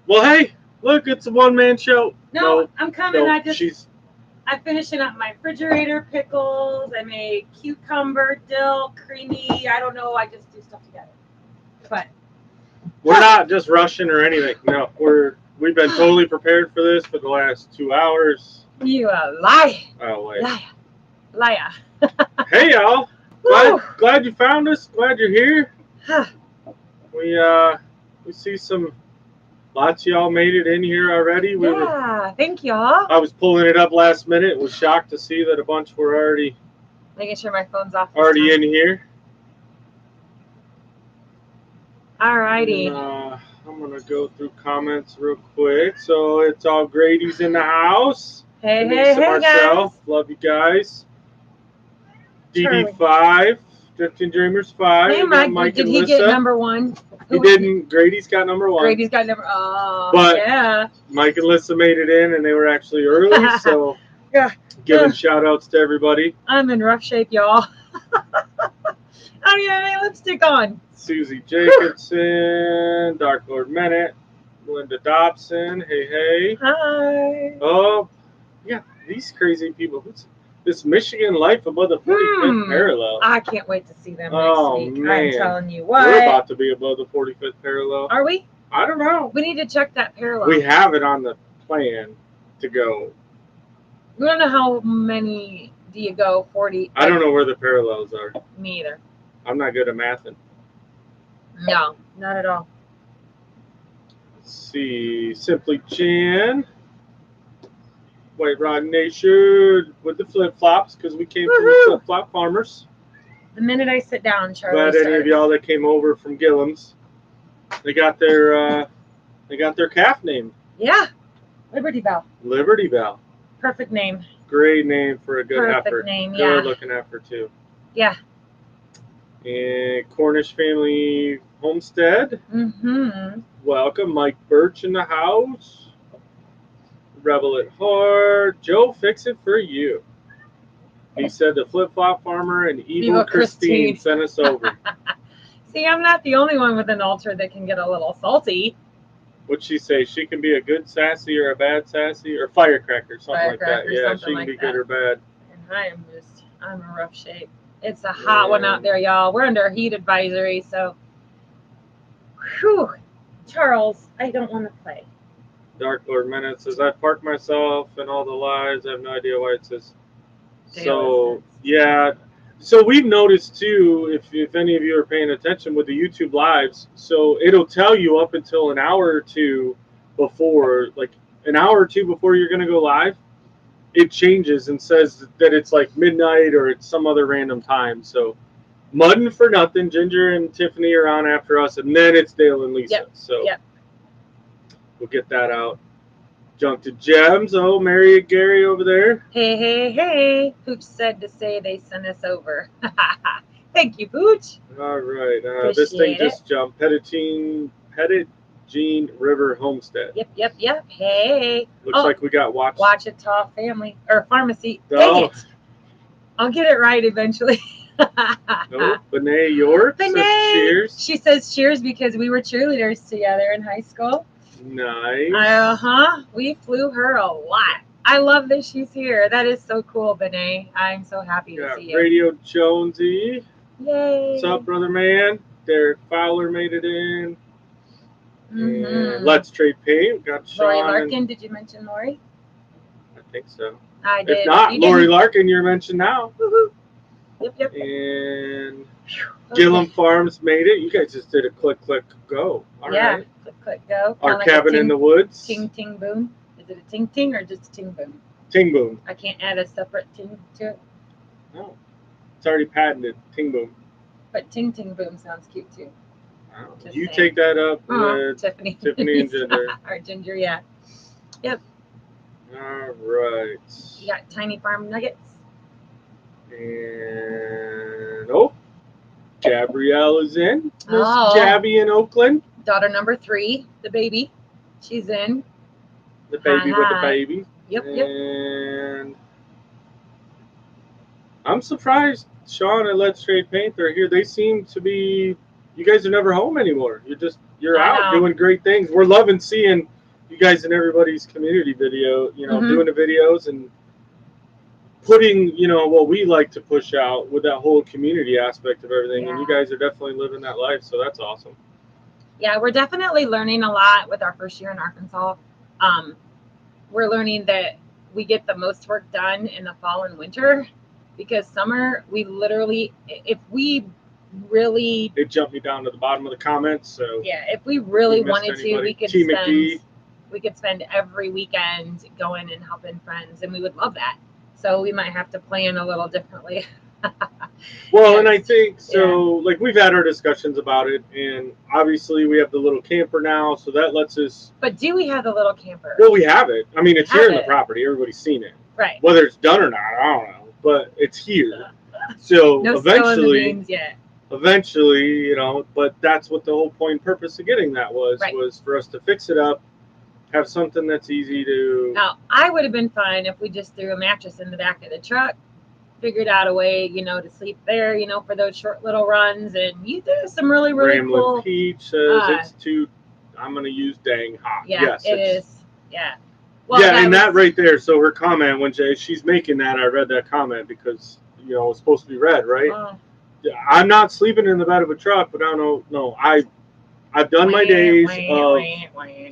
Well, hey, look, it's a one-man show. No, I'm coming. No, she's I'm finishing up my refrigerator pickles. I made cucumber, dill, creamy. I don't know. I just do stuff together. But we're not just rushing or anything. No, we've been totally prepared for this for the last 2 hours. you a liar. Oh wait. Liar. Hey y'all. Glad you found us. Glad you're here. We see lots of y'all made it in here already. Thank y'all. I was pulling it up last minute. Was shocked to see that a bunch were already making sure my phone's off. Already in here. Alrighty. And, I'm gonna go through comments real quick. So it's all Grady's in the house. Hey, Marcel, guys. Love you guys. DD5, Drifting Dreamers 5. Hey, Mike did he get number 1? He didn't. Grady's got number 1. Grady's got number. Oh, but yeah. Mike and Lissa made it in, and they were actually early. So giving shout outs to everybody. I'm in rough shape, y'all. I don't even have any lipstick on. Susie Jacobson, Dark Lord Minute, Linda Dobson. Hey. Hi. Oh, yeah, these crazy people. This Michigan Life above the 45th parallel. I can't wait to see them next week. Man. I'm telling you what. We're about to be above the 45th parallel. Are we? I don't know. We need to check that parallel. We have it on the plan to go. We don't know how many do you go, 40? I don't know where the parallels are. Me either. I'm not good at mathing. No, not at all. Let's see. Simply Chan. White Rod Nation with the flip-flops because we came from the flip-flop farmers. The minute I sit down, Charlie. Glad any of y'all that came over from Gillum's, they got their calf name. Yeah, Liberty Bell. Liberty Bell. Perfect name. Great name for a good heifer. Perfect name, yeah. Good looking heifer too. Yeah. And Cornish Family Homestead. Mm-hmm. Welcome, Mike Birch in the house. Rebel at Heart. Joe, fix it for you. He said the flip-flop farmer and Evil Christine sent us over. See, I'm not the only one with an altar that can get a little salty. What'd she say? She can be a good sassy or a bad sassy or firecracker, something like that. Yeah, she can be good or bad. And I'm in rough shape. It's a hot one out there, y'all. We're under a heat advisory, so. Whew. Charles, I don't want to play. Dark Lord Minute says, I parked myself and all the lives. I have no idea why it says. So, yeah. So we've noticed, too, if any of you are paying attention with the YouTube lives, so it'll tell you up until an hour or two before, like an hour or two before you're going to go live, it changes and says that it's like midnight or it's some other random time. So mudding for nothing. Ginger and Tiffany are on after us, and then it's Dale and Lisa. Yep. So we'll get that out. Junk to Gems. Oh, Mary and Gary over there. Hey. Pooch said to say they sent us over. Thank you, Pooch. All right. This thing just jumped. Petitjean River Homestead. Yep. Hey. Looks like we got Ouachita Family or Pharmacy. Dang it. I'll get it right eventually. No, Benet York says cheers. She says cheers because we were cheerleaders together in high school. Nice. We flew her a lot. I love that she's here. That is so cool, Benet. I'm so happy to see you. Radio Jonesy. Yay. What's up, brother man? Derek Fowler made it in. Mm-hmm. And Let's Trade Paint. Got Sean. Lori Larkin. Did you mention Lori? I think so. I did. If not, Lori Larkin, you're mentioned now. Woohoo. Yep. And Gillum Farms made it. You guys just did a click, go. All right. Click, go. Our cabin in the woods. Ting, ting, boom. Is it a ting, ting or just a ting, boom? Ting, boom. I can't add a separate ting to it. No. It's already patented. Ting, boom. But ting, ting, boom sounds cute too. You take that up with Tiffany and Ginger. Or Ginger, yeah. Yep. All right. You got Tiny Farm Nuggets. And Gabrielle is in. Miss Gabby in Oakland. Daughter number 3, the baby. She's in. The baby with the baby. Yep. And I'm surprised Sean and Let's Trade Paint are here. They seem to be. You guys are never home anymore. You're out doing great things. We're loving seeing you guys in everybody's community video, you know, Mhm. doing the videos and putting, you know, what we like to push out with that whole community aspect of everything. And you Yeah. guys are definitely living that life, so that's awesome. Yeah, we're definitely learning a lot with our first year in Arkansas. We're learning that we get the most work done in the fall and winter, because summer, we literally, if we really, It jumped me down to the bottom of the comments, so yeah, if we really we missed wanted to, anybody. we could T. McD. spend every weekend going and helping friends, and we would love that. So we might have to plan a little differently. Well, Yeah. and I think so. Like, we've had our discussions about it, and obviously we have the little camper now, so that lets us. But do we have the little camper? Well, we have it. I mean, it's Have here in the it. property. Everybody's seen it. Right. Whether it's done or not, I don't know, but it's here. So No snow in the eventually, beans yet. you know, but that's what the whole point and purpose of getting that was for us to fix it up, have something that's easy to. Now, I would have been fine if we just threw a mattress in the back of the truck, figured out a way, you know, to sleep there, you know, for those short little runs. And you do some really Ramblin' cool. Peach says it's too. I'm gonna use dang hot. Yeah, yes, it is. Yeah. Well, yeah, and that right there. So her comment when she's making that, I read that comment because, you know, it's supposed to be read, right? I'm not sleeping in the bed of a truck, but I don't know. No, I've done my days of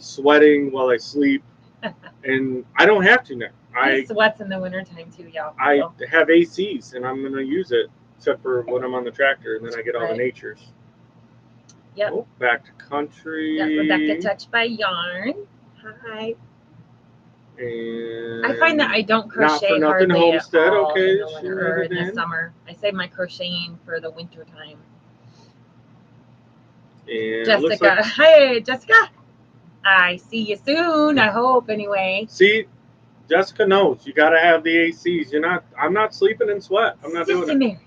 sweating while I sleep, and I don't have to now. He sweats in the wintertime too, y'all. I have ACs, and I'm gonna use it, except for when I'm on the tractor, and then I get all the natures. Yep. Oh, back to country. Got Rebecca touched by yarn. Hi. And I find that I don't crochet not for hardly nothing, Homestead. at all Okay, in the winter or in the summer. I save my crocheting for the winter time. And Jessica, hey Jessica, I see you soon. I hope anyway. See, Jessica knows you got to have the ACs. I'm not sleeping in sweat. I'm not doing it.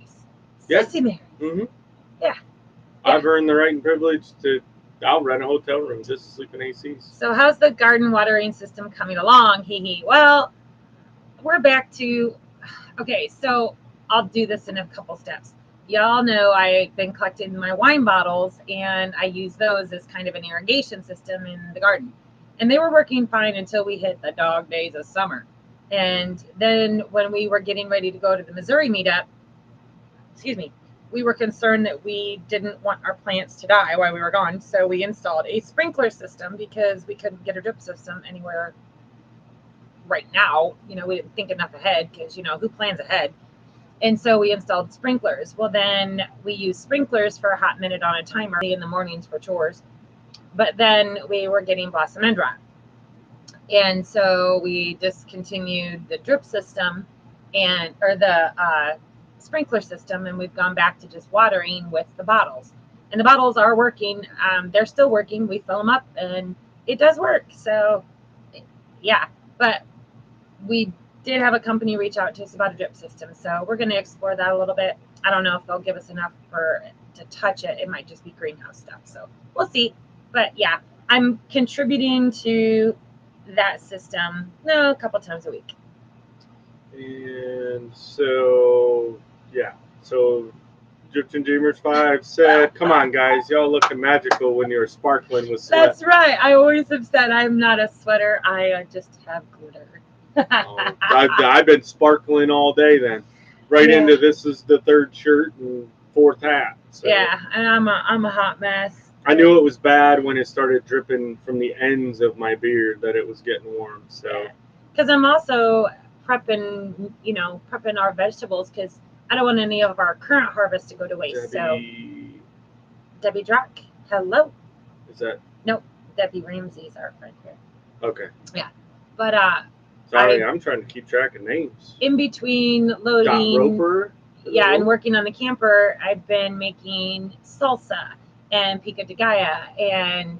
Sissy Marys. Mm-hmm. Yeah. I've earned the right and privilege to. I'll rent a hotel room just to sleep in ACs. So how's the garden watering system coming along? Hee hee. Well, we're back to. Okay, so I'll do this in a couple steps. Y'all know I've been collecting my wine bottles, and I use those as kind of an irrigation system in the garden. And they were working fine until we hit the dog days of summer. And then when we were getting ready to go to the Missouri meetup, we were concerned that we didn't want our plants to die while we were gone. So we installed a sprinkler system because we couldn't get a drip system anywhere right now. You know, we didn't think enough ahead because, you know, who plans ahead? And so we installed sprinklers. Well, then we used sprinklers for a hot minute on a timer in the mornings for chores. But then we were getting blossom end rot. And so we discontinued the drip system or the sprinkler system, and we've gone back to just watering with the bottles. And the bottles are working. They're still working. We fill them up, and it does work. So, yeah. But we did have a company reach out to us about a drip system, so we're going to explore that a little bit. I don't know if they'll give us enough to touch it. It might just be greenhouse stuff, so we'll see. But yeah, I'm contributing to that system a couple times a week. And so Dripped and Dreamers 5 said, "Come on, guys, y'all looking magical when you're sparkling with sweat." That's right. I always have said I'm not a sweater. I just have glitter. I've been sparkling all day then. Into this is the third shirt and fourth hat. So. Yeah, and I'm a hot mess. I knew it was bad when it started dripping from the ends of my beard that it was getting warm. So because I'm also prepping our vegetables because I don't want any of our current harvest to go to waste. Debbie Drock, hello. Is that? Nope, Debbie Ramsey's our friend here. Okay. Yeah, but sorry, I'm trying to keep track of names. In between loading, Roper. And working on the camper, I've been making salsa and pico de gallo and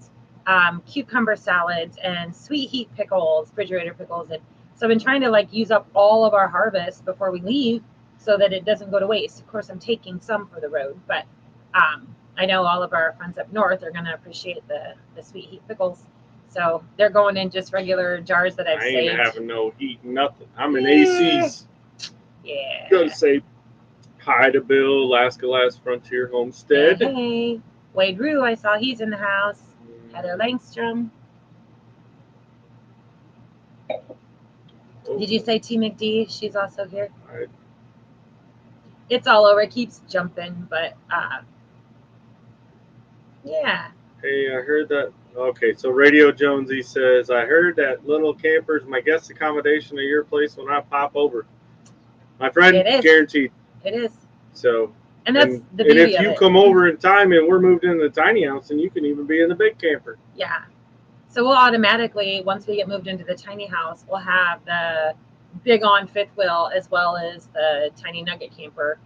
cucumber salads and sweet heat pickles, refrigerator pickles, and so I've been trying to use up all of our harvest before we leave so that it doesn't go to waste. Of course, I'm taking some for the road, but I know all of our friends up north are going to appreciate the sweet heat pickles. So they're going in just regular jars that I've saved. I ain't having no heat, nothing. I'm in ACs. Yeah. Go say hi to Bill, Alaska Last Frontier Homestead. Hey. Wade Rue, I saw he's in the house. Heather Langstrom. Oh, Did you say T McD? She's also here. I, It's all over. It keeps jumping, but yeah. hey, I heard that. Okay, so Radio Jonesy says, I heard that little camper's my guest accommodation at your place when I pop over. My friend, It is. guaranteed. It is. So, And that's the and beauty if of you it. come over in time and we're moved into the tiny house, then you can even be in the big camper. Yeah. So we'll automatically, once we get moved into the tiny house, we'll have the big on fifth wheel as well as the tiny nugget camper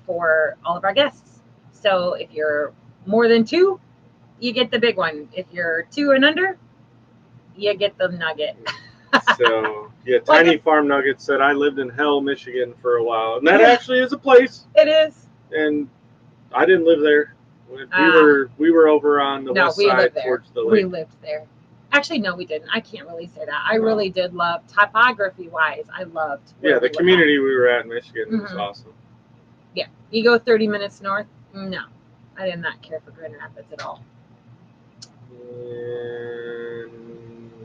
for all of our guests. So if you're more than 2, you get the big one. If you're 2 and under, you get the nugget. So, yeah, Like Tiny Farm Nuggets said I lived in Hell, Michigan for a while. And that actually is a place. It is. And I didn't live there. We were over on the west side towards the lake. We lived there. Actually, no, we didn't. I can't really say that. I really did love, topography-wise, I loved. Yeah, the community we were at in Michigan was awesome. Yeah. You go 30 minutes north? No. I did not care for Grand Rapids at all. And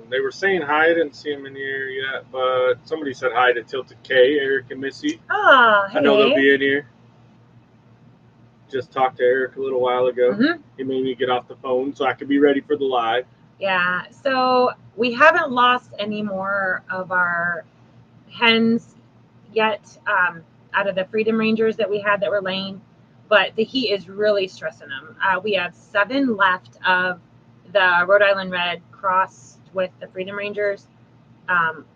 they were saying hi. I didn't see them in here yet, but somebody said hi to Tilted K, Eric and Missy. Oh, hey. I know they'll be in here. Just talked to Eric a little while ago. Mm-hmm. He made me get off the phone so I could be ready for the live. Yeah, so we haven't lost any more of our hens yet out of the Freedom Rangers that we had that were laying, but the heat is really stressing them. We have 7 left of the Rhode Island Red crossed with the Freedom Rangers.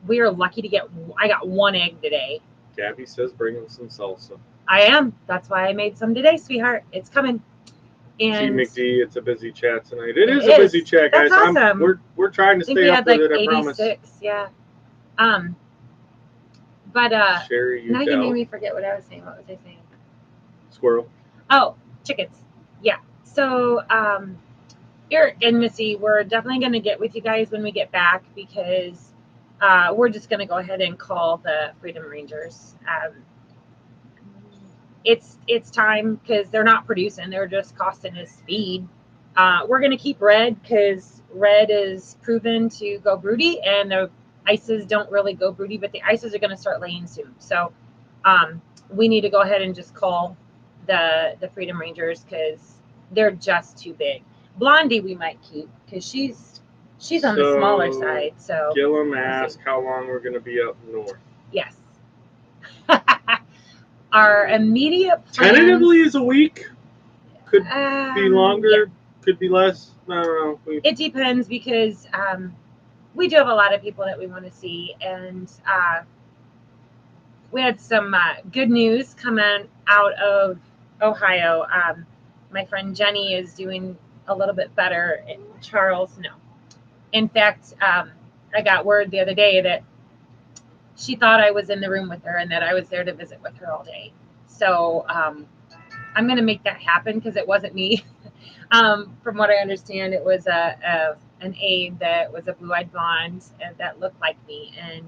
We are lucky to I got 1 egg today. Gabby says bring him some salsa. I am. That's why I made some today, sweetheart. It's coming. And T McD, it's a busy chat tonight. It is a busy chat, guys. That's awesome. We're trying to stay up with it, I promise. 86, yeah. But Sherry, now you made me forget what I was saying. What was I saying? Squirrel. Oh, chickens. Yeah. So Eric and Missy, we're definitely going to get with you guys when we get back because we're just going to go ahead and call the Freedom Rangers. It's time because they're not producing. They're just costing us feed. We're going to keep Red because Red is proven to go broody and the ices don't really go broody, but the ices are going to start laying soon. So we need to go ahead and just call the Freedom Rangers because they're just too big. Blondie we might keep because she's on the smaller side. So Gillum asked how long we're going to be up north. Yes. Our immediate plans, tentatively is a week. Could be longer. Yeah. Could be less. I don't know. It depends because we do have a lot of people that we want to see, and we had some good news coming out of Ohio. My friend Jenny is doing a little bit better. Charles, no. In fact, I got word the other day that she thought I was in the room with her and that I was there to visit with her all day. So I'm going to make that happen because it wasn't me. From what I understand, it was an aide that was a blue-eyed blonde and that looked like me. And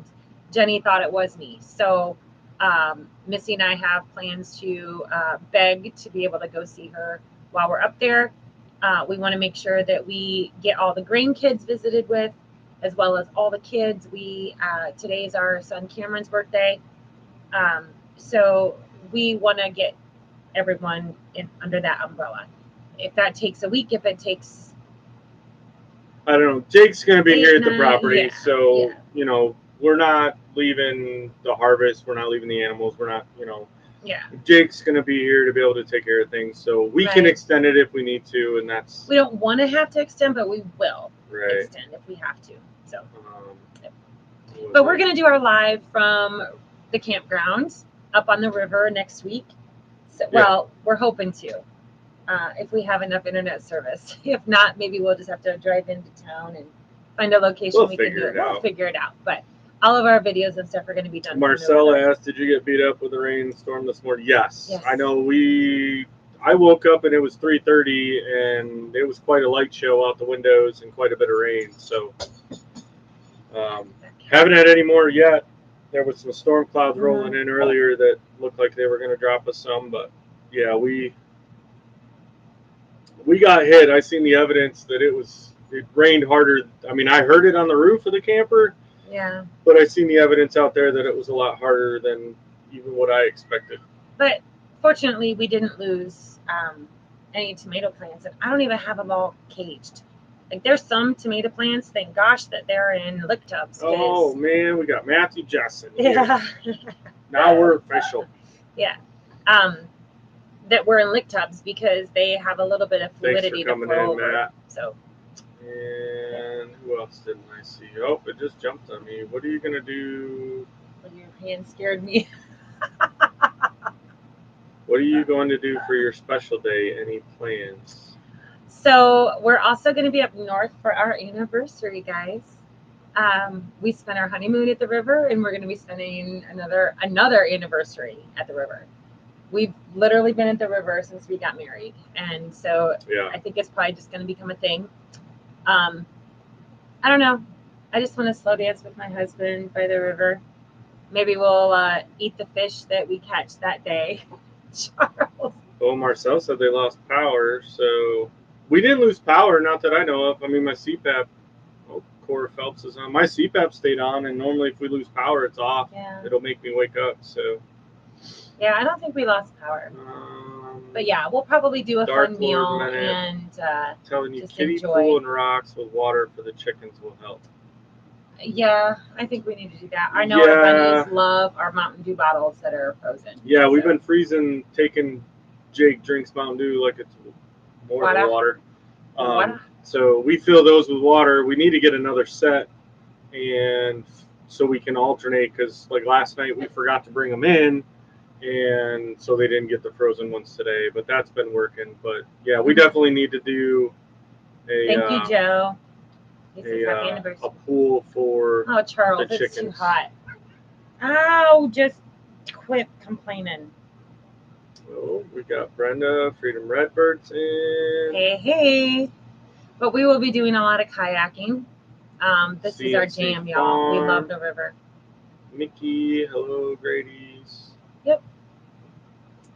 Jenny thought it was me. So Missy and I have plans to beg to be able to go see her while we're up there. We want to make sure that we get all the grandkids visited with, as well as all the kids. Today is our son Cameron's birthday. So we want to get everyone under that umbrella. If that takes a week, if it takes... I don't know. Jake's going to be here at the property. So, you know, we're not leaving the harvest. We're not leaving the animals. We're not, you know. Yeah. Jake's going to be here to be able to take care of things. So we can extend it if we need to. And that's... We don't want to have to extend, but we will extend if we have to. So, but we're going to do our live from the campground up on the river next week. So, well, we're hoping to, if we have enough internet service. If not, maybe we'll just have to drive into town and find a location we can do it. We'll figure it out. But all of our videos and stuff are going to be done. Marcella asked, did you get beat up with the rainstorm this morning? Yes. I know I woke up and it was 3:30 and it was quite a light show out the windows and quite a bit of rain. So haven't had any more yet. There was some storm clouds rolling in earlier that looked like they were going to drop us some, but yeah, we got hit. I seen the evidence that it rained harder. I mean, I heard it on the roof of the camper, Yeah. But I seen the evidence out there that it was a lot harder than even what I expected. But fortunately, we didn't lose any tomato plants, and I don't even have them all caged. Like there's some tomato plants, thank gosh that they're in lick tubs. Oh man, we got Matthew Jessen here. Yeah. Now we're official. Yeah. That were in lick tubs because they have a little bit of fluidity to flow over. Matt. So. And who else didn't I see? Oh, it just jumped on me. What are you gonna do? Well, your hand scared me. What are you going to do for your special day? Any plans? So we're also going to be up north for our anniversary, guys. We spent our honeymoon at the river, and we're going to be spending another anniversary at the river. We've literally been at the river since we got married, and so I think it's probably just going to become a thing. I don't know. I just want to slow dance with my husband by the river. Maybe we'll eat the fish that we catch that day. Charles. Well, Marcel said they lost power, so we didn't lose power, not that I know of. I mean, my CPAP, Cora Phelps is on. My CPAP stayed on, and normally if we lose power, it's off. Yeah. It'll make me wake up, so. Yeah, I don't think we lost power. But yeah, we'll probably do a fun meal and telling you just kiddie enjoy. pool and rocks with water for the chickens will help. Yeah, I think we need to do that. I know our bunnies love our Mountain Dew bottles that are frozen. Yeah, we've been freezing, taking Jake drinks Mountain Dew like it's more than water. So we fill those with water. We need to get another set, and so we can alternate, because like last night we forgot to bring them in, and so they didn't get the frozen ones today. But that's been working. But yeah, we definitely need to do a. Thank you, Joe. A pool for Charles, the chickens. It's too hot. Oh, just quit complaining. Oh, we got Brenda, Freedom Redbirds in. Hey. But we will be doing a lot of kayaking. This is our jam, y'all. We love the river. Mickey, hello, Grady's. Yep.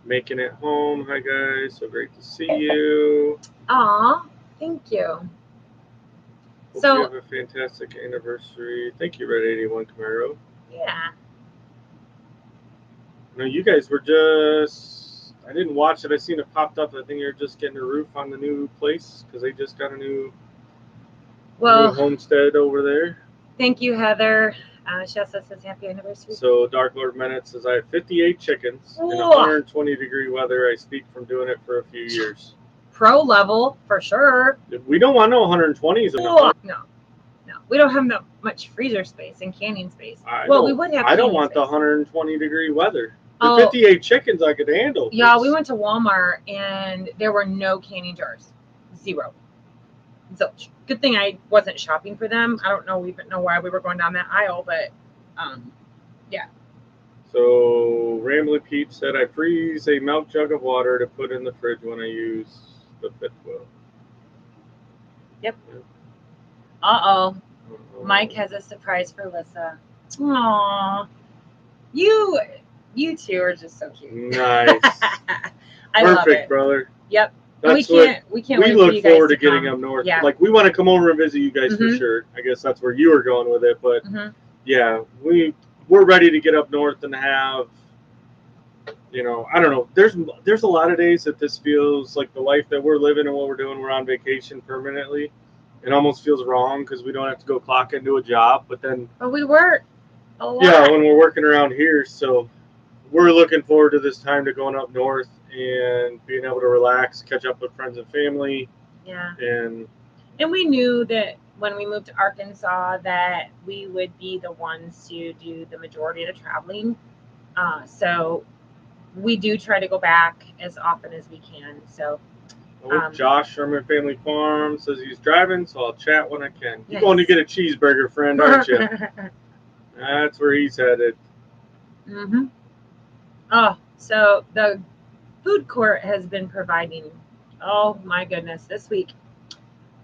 Making it home. Hi, guys. So great to see you. Aw, thank you. Hope you have a fantastic anniversary. Thank you, Red 81 Camaro. Yeah. No, you guys were just. I didn't watch it. I seen it popped up. I think you're just getting a roof on the new place because they just got a new homestead over there. Thank you, Heather. She also says happy anniversary. So Dark Lord Menace says I have 58 chickens in 120-degree weather. I speak from doing it for a few years. Pro level for sure. We don't want no 120s. No, we don't have that much freezer space and canning space. We would have. I don't want the 120-degree weather. The 58 chickens I could handle. Yeah, we went to Walmart and there were no canning jars, 0. Zilch. Good thing I wasn't shopping for them. I don't even know why we were going down that aisle, but yeah. So Rambling Peach said I freeze a milk jug of water to put in the fridge when I use the fifth wheel. Yep. Mike has a surprise for Lissa. Aww. You two are just so cute. Nice. I love it. Brother. Yep. We can't wait for you guys to getting up north. Yeah. Like we want to come over and visit you guys for sure. I guess that's where you were going with it, but yeah, we're ready to get up north and have. I don't know. There's a lot of days that this feels like the life that we're living and what we're doing. We're on vacation permanently. It almost feels wrong because we don't have to go clock into a job, but we work a lot. Yeah, when we're working around here, so we're looking forward to this time to going up north and being able to relax, catch up with friends and family. Yeah. And we knew that when we moved to Arkansas that we would be the ones to do the majority of the traveling. So we do try to go back as often as we can. So Josh Sherman Family Farm says he's driving, so I'll chat when I can. You're going to get a cheeseburger, friend, aren't you? That's where he's headed. Mm-hmm. Oh, so the food court has been providing, oh my goodness, this week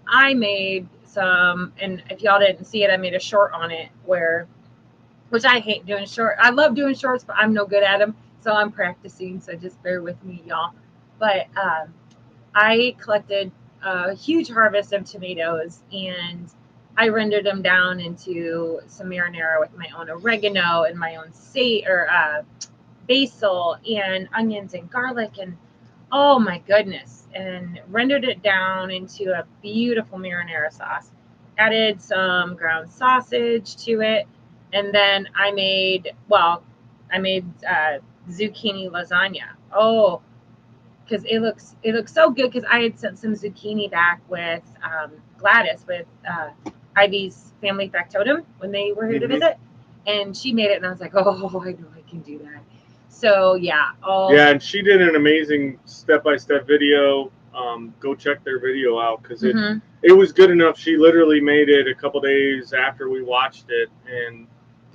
I made some, and if y'all didn't see it, I made a short on it which I hate doing short. I love doing shorts, but I'm no good at them, so I'm practicing, so just bear with me, y'all. But I collected a huge harvest of tomatoes, and I rendered them down into some marinara with my own oregano and my own basil and onions and garlic and oh my goodness, and rendered it down into a beautiful marinara sauce. Added some ground sausage to it, and then I made zucchini lasagna. Oh, because it looks so good because I had sent some zucchini back with Gladys with Ivy's family factotum when they were here to visit, and she made it, and I was like, oh, I know I can do that. So yeah, and she did an amazing step-by-step video. Go check their video out because it was good enough. She literally made it a couple days after we watched it, and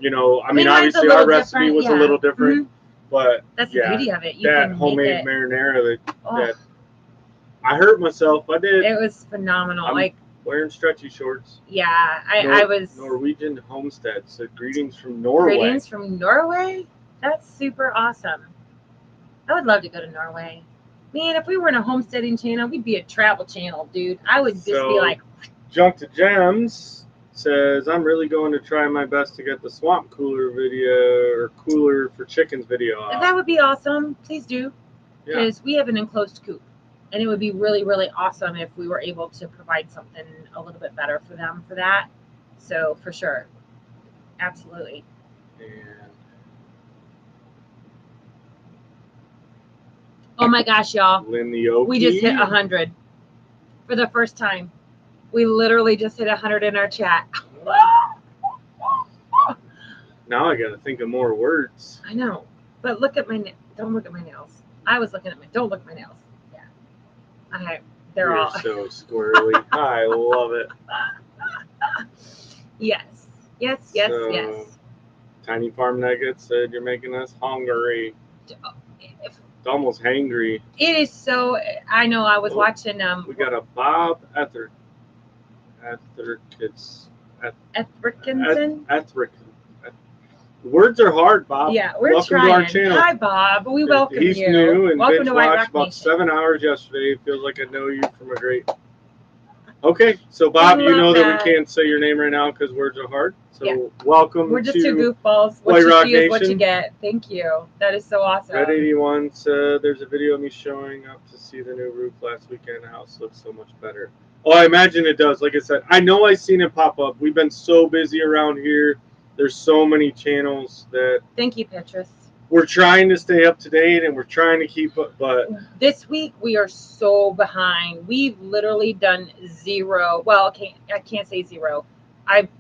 I mean obviously our recipe was a little different, but that's the beauty of it. You that can homemade marinara that I hurt myself. I did. It was phenomenal. I'm wearing stretchy shorts. Yeah, I was Norwegian Homestead. So greetings from Norway. Greetings from Norway. That's super awesome. I would love to go to Norway. Man, if we were in a homesteading channel, we'd be a travel channel, dude. I would just be like... Junk to Gems says, I'm really going to try my best to get the swamp cooler video or cooler for chickens video out. That would be awesome. Please do. Because we have an enclosed coop. And it would be really, really awesome if we were able to provide something a little bit better for them for that. So, for sure. Absolutely. And oh my gosh, y'all. We just hit 100 for the first time. We literally just hit 100 in our chat. Now I got to think of more words. I know. But look at don't look at my nails. I was looking at don't look at my nails. Yeah. They're You're all so squirrely. I love it. Yes. Yes. Tiny Farm Nuggets said you're making us hungry. It's almost hangry. It is so. I know. I was watching. We got a Bob Etherkinson. Words are hard, Bob. Yeah, we're welcome trying. To our channel. Hi, Bob. We welcome you. He's new and welcome binge to White watched Rock about Nation. 7 hours yesterday. It feels like I know you from a great. Okay, so Bob, you know that we can't say your name right now because words are hard. So welcome. We're just two goofballs. What White you Rock see Nation. is what you get. Thank you. That is so awesome. Red 81 said there's a video of me showing up to see the new roof last weekend. The house looks so much better. Oh, I imagine it does. Like I said, I know I've seen it pop up. We've been so busy around here. There's so many channels that. Thank you, Petrus. We're trying to stay up to date and we're trying to keep up, but this week we are so behind. We've literally done zero. Well, I can't say zero.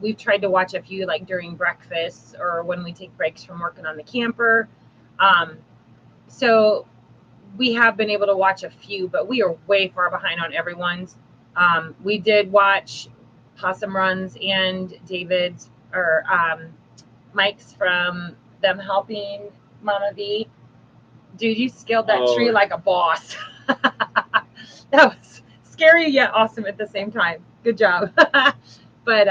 We've tried to watch a few like during breakfast or when we take breaks from working on the camper. So we have been able to watch a few, but we are way far behind on everyone's. We did watch Possum Runs and David's or Mike's from them helping Mama V. Dude, you scaled that tree like a boss. That was scary yet awesome at the same time. Good job. But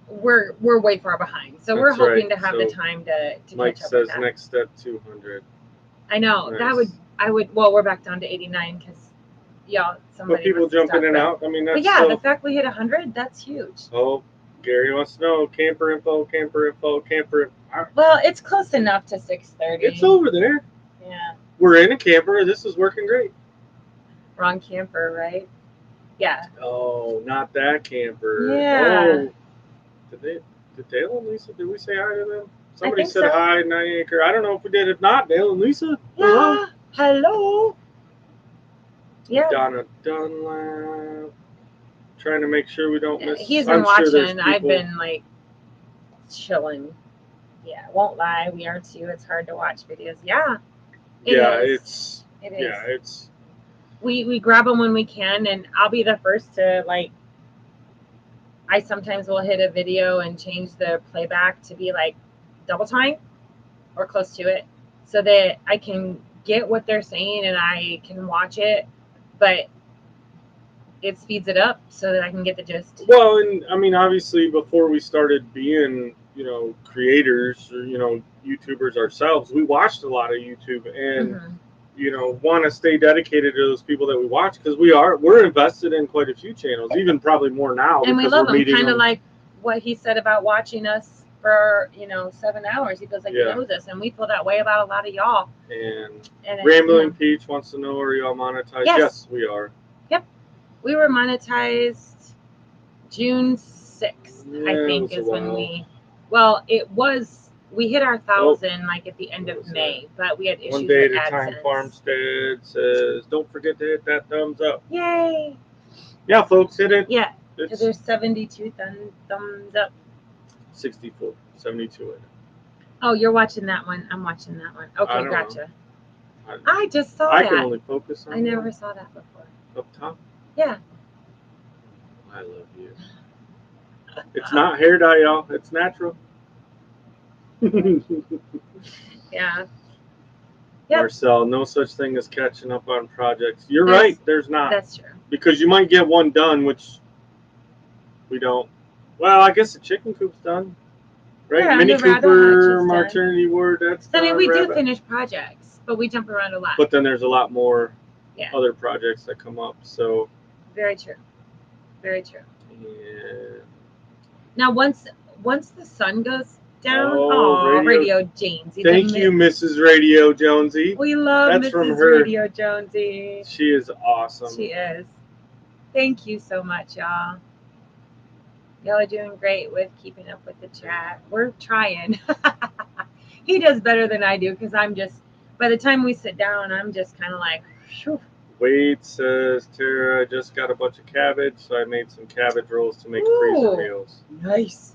we're way far behind. So we're hoping to have the time to Mike catch up says with that. next step 200. I know. Nice. Well, we're back down to 89 because somebody. But people jump in and out. I mean, that's. But yeah, the fact we hit 100, that's huge. Oh, Gary wants to know camper info. Well, it's close enough to 6:30. It's over there. Yeah. We're in a camper. This is working great. Wrong camper, right? Yeah. Oh, not that camper. Yeah. Oh, did Dale and Lisa? Did we say hi to them? Somebody said so. hi, 90 Acre. I don't know if we did. If not, Dale and Lisa. Yeah. Hello. Yeah. Donna Dunlap. Trying to make sure we don't miss. He's been watching. I've been like chilling. Yeah, won't lie. We are too. It's hard to watch videos. Yeah. It is. Yeah, it's. We grab them when we can, and I'll be the first to like. I sometimes will hit a video and change the playback to be like double time or close to it, so that I can get what they're saying and I can watch it, but it speeds it up so that I can get the gist. Well, and I mean, obviously, before we started being, creators or, YouTubers ourselves, we watched a lot of YouTube, and, want to stay dedicated to those people that we watch, because we're invested in quite a few channels, even probably more now, and we because love we're them. meeting Kind of them. like what he said about watching us for 7 hours. He feels like he knows us, and we feel that way about a lot of y'all. And And Rambling Peach wants to know, are y'all monetized? Yes, we are. Yep, we were monetized June 6th. I think is when we. Well, it was. We hit our 1,000 like at the end of May, but we had issues One day with at a time. AdSense. Homestead says, "Don't forget to hit that thumbs up." Yay! Yeah, folks, hit it. Yeah, because there's 72 thumbs up. 64, 72. Oh, you're watching that one. I'm watching that one. Okay, gotcha. I just saw that. I can only focus on. I never saw that before. Up top. Yeah. I love you. It's not hair dye, y'all. It's natural. Yeah. Yep. Marcel, no such thing as catching up on projects. You're right. There's not. That's true. Because you might get one done, which we don't. Well, I guess the chicken coop's done. Right? Yeah, Mini Cooper, maternity ward, that's done. I mean, we do finish projects, but we jump around a lot. But then there's a lot more other projects that come up. So. Very true. Very true. Yeah. Now, once the sun goes down, Radio Jonesy. Thank you, Mrs. Radio Jonesy. We love Mrs. Radio Jonesy. She is awesome. She is. Thank you so much, y'all. Y'all are doing great with keeping up with the chat. We're trying. He does better than I do, because I'm just, by the time we sit down, I'm just kind of like, whew. Wade says, Tara, I just got a bunch of cabbage, so I made some cabbage rolls to make freezer meals. Nice.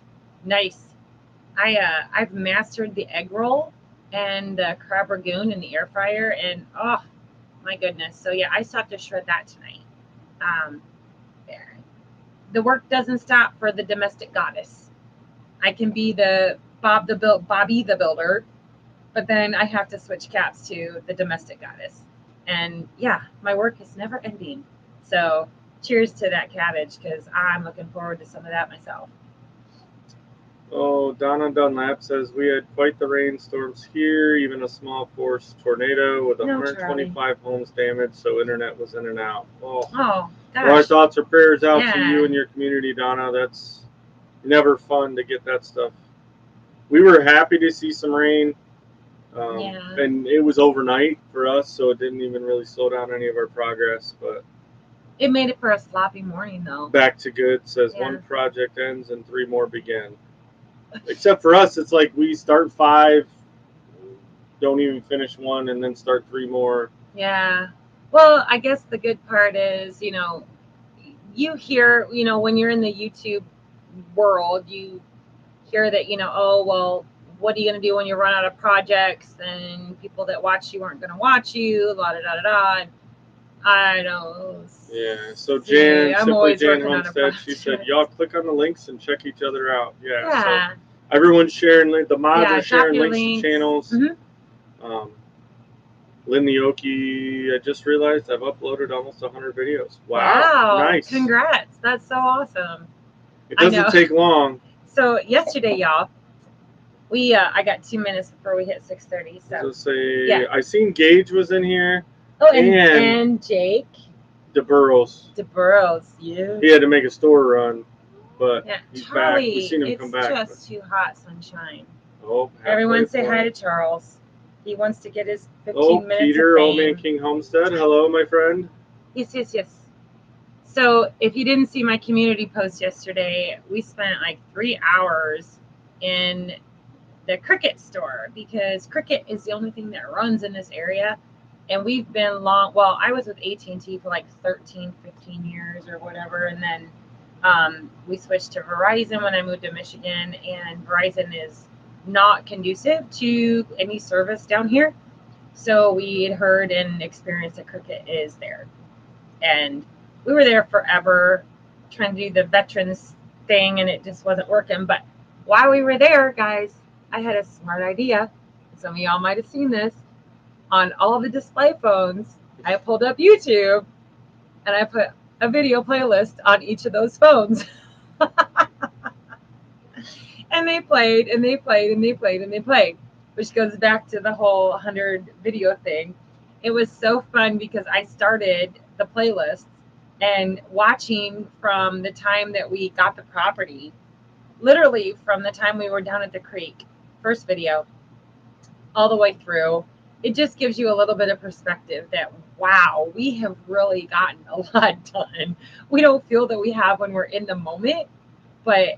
I've mastered the egg roll and the crab ragoon in the air fryer, and oh my goodness. So yeah, I still have to shred that tonight. There. The work doesn't stop for the domestic goddess. I can be the Bobby the Builder, but then I have to switch caps to the domestic goddess. And yeah, my work is never ending. So cheers to that cabbage, because I'm looking forward to some of that myself. Oh, Donna Dunlap says, we had quite the rainstorms here, even a small force tornado with 125 homes damaged, so internet was in and out. Oh gosh. Well, our thoughts or prayers out to you and your community, Donna. That's never fun to get that stuff. We were happy to see some rain. And it was overnight for us, so it didn't even really slow down any of our progress. But it made it for a sloppy morning, though. Back to good says, one project ends and 3 more begin. Except for us, it's like we start 5, don't even finish 1, and then start 3 more. Yeah. Well, I guess the good part is, you hear, when you're in the YouTube world, you hear that, oh, well, what are you going to do when you run out of projects and people that watch you aren't going to watch you, la-da-da-da-da. I don't. Yeah, so Jan, Simply Jan Homestead, she said, y'all click on the links and check each other out. Yeah. So everyone's sharing, the mods are sharing links to channels. Mm-hmm. Lynn Nioki, I just realized I've uploaded almost 100 videos. Wow. Nice. Congrats. That's so awesome. It doesn't take long. So yesterday, y'all, I got 2 minutes before we hit 6:30. So I seen Gage was in here. Oh, and Jake. DeBurrows. Yeah. He had to make a store run, but he's Charlie, back. We've seen him come back. It's just too hot, sunshine. Oh, everyone say hi to Charles. He wants to get his 15 minutes Peter, of fame. Old Man King Homestead. Hello, my friend. Yes. So if you didn't see my community post yesterday, we spent like 3 hours in the Cricket store, because Cricket is the only thing that runs in this area. And we've been I was with AT&T for like 13, 15 years or whatever. And then we switched to Verizon when I moved to Michigan, and Verizon is not conducive to any service down here. So we had heard and experienced that Cricket is there. And we were there forever trying to do the veterans thing, and it just wasn't working. But while we were there, guys, I had a smart idea. Some of y'all might have seen this. On all the display phones, I pulled up YouTube, and I put a video playlist on each of those phones. And they played, which goes back to the whole 100 video thing. It was so fun because I started the playlist and watching from the time that we got the property, literally from the time we were down at the creek, first video, all the way through. It just gives you a little bit of perspective that, wow, we have really gotten a lot done. We don't feel that we have when we're in the moment, but